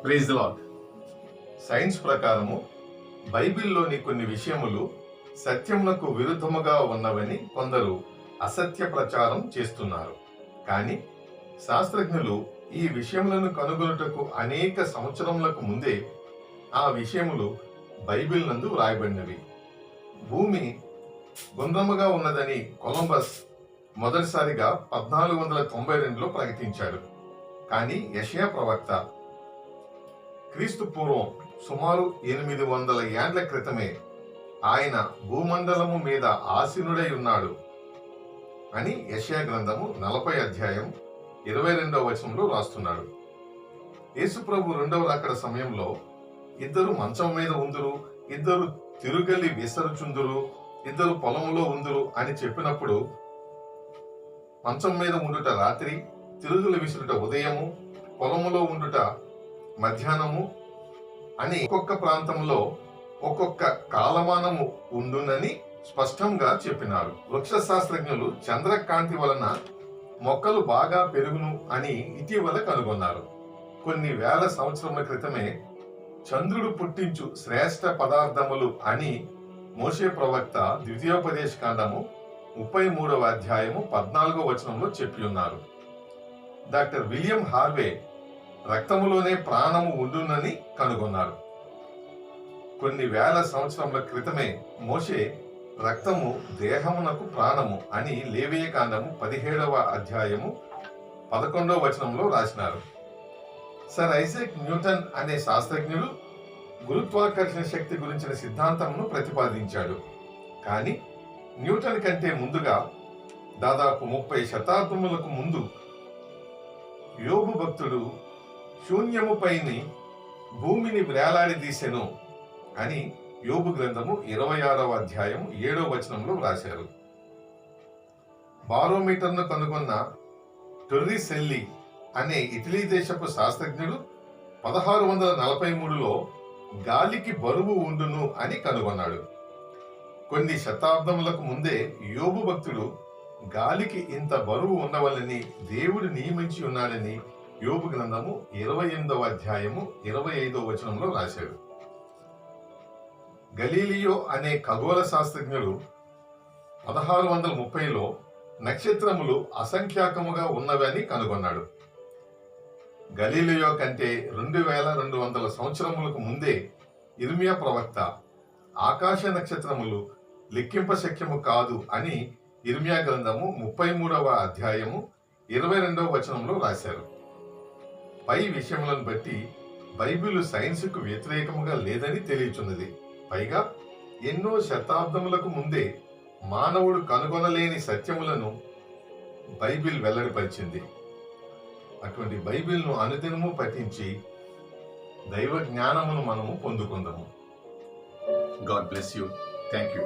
Praise the lord. Science ప్రకారము బైబిల్లోని కొన్ని విషయములు సత్యమునకు విరుద్ధముగా ఉన్నవని కొందరు అసత్య ప్రచారం చేస్తున్నారు. కానీ శాస్త్రజ్ఞులు ఈ విషయములను కనుగొనుటకు అనేక సంవత్సరములకు ముందే ఆ విషయములు బైబిల్ నందు వ్రాయబడినవి. భూమి గుండ్రముగా ఉన్నదని కొలంబస్ మొదటిసారిగా 1492లో ప్రకటించాడు. కానీ యెషయా ప్రవక్త క్రీస్తు పూర్వం సుమారు 800 ఏండ్ల క్రితమే ఆయన భూమండలము మీద ఆసీనుడై ఉన్నాడు అని యెషయా గ్రంథము 40 అధ్యాయం 22వ వచనంలో రాస్తున్నాడు. యేసుప్రభు రెండవ రాకడ సమయంలో ఇద్దరు మంచం మీద ఉందురు, ఇద్దరు తిరుగలి విసరుచుందురు, ఇద్దరు పొలములో ఉందురు అని చెప్పినప్పుడు మంచం మీద ఉండుట రాత్రి, తిరుగులు విసురుట ఉదయము, పొలములో ఉండుట మధ్యాహ్నము అని ఒక్కొక్క ప్రాంతంలో ఒక్కొక్క కాలమానము ఉండునని స్పష్టంగా చెప్పినారు. వృక్ష శాస్త్రజ్ఞులు చంద్రకాంతి వలన మొక్కలు బాగా పెరుగును అని ఇటీవల కనుగొన్నారు. కొన్ని వేల సంవత్సరముల క్రితమే చంద్రుడు పుట్టించు శ్రేష్ఠ పదార్థములు అని మోషే ప్రవక్త ద్వితీయోపదేశ కాండము 33వ అధ్యాయము 14వ వచనంలో చెప్పి ఉన్నారు. డాక్టర్ విలియం హార్వే రక్తములోనే ప్రాణము ఉండునని కనుగొన్నారు. కొన్ని వేల సంవత్సరముల క్రితమే మోషే రక్తము దేహమునకు ప్రాణము అని లేవియ కాండము 17వ అధ్యాయము 11వ వచనంలో రాసినారు. సర్ ఐజాక్ న్యూటన్ అనే శాస్త్రజ్ఞుడు గురుత్వాకర్షణ శక్తి గురించిన సిద్ధాంతమును ప్రతిపాదించాడు. కానీ న్యూటన్ కంటే ముందుగా దాదాపు 30 శతాబ్దములకు ముందు యోబు భక్తుడు శూన్యము పైని భూమిని వేలాడదీసెను అని యోబు గ్రంథము 26వ అధ్యాయం 7వ వచనంలో రాశారు. బారోమీటర్ను కనుగొన్న టొర్రిసెల్లి అనే ఇటలీ దేశపు శాస్త్రజ్ఞుడు 1643లో గాలికి బరువు ఉండును అని కనుగొన్నాడు. కొన్ని శతాబ్దములకు ముందే యోబు భక్తుడు గాలికి ఇంత బరువు ఉండవలని దేవుడు నియమించి ఉన్నాడని యోబు గ్రంథము 28వ అధ్యాయము 25వ వచనంలో రాశాడు. గలీలియో అనే ఖగోళ శాస్త్రజ్ఞుడు 1630లో నక్షత్రములు అసంఖ్యాకముగా ఉన్నవని కనుగొన్నాడు. గలీలియో కంటే 2200 సంవత్సరములకు ముందే ఇర్మియా ప్రవక్త ఆకాశ నక్షత్రములు లెక్కింపశక్యము కాదు అని ఇర్మియా గ్రంథము 33వ అధ్యాయము 22వ వచనంలో రాశారు. పై విషయములను బట్టి బైబిల్ సైన్సుకు వ్యతిరేకముగా లేదని తెలియచున్నది. పైగా ఎన్నో శతాబ్దములకు ముందే మానవుడు కనుగొనలేని సత్యములను బైబిల్ వెల్లడిపరిచింది. అటువంటి బైబిల్ను అనుదినము పఠించి దైవ జ్ఞానమును మనము పొందుకుందాము. God bless you. Thank you.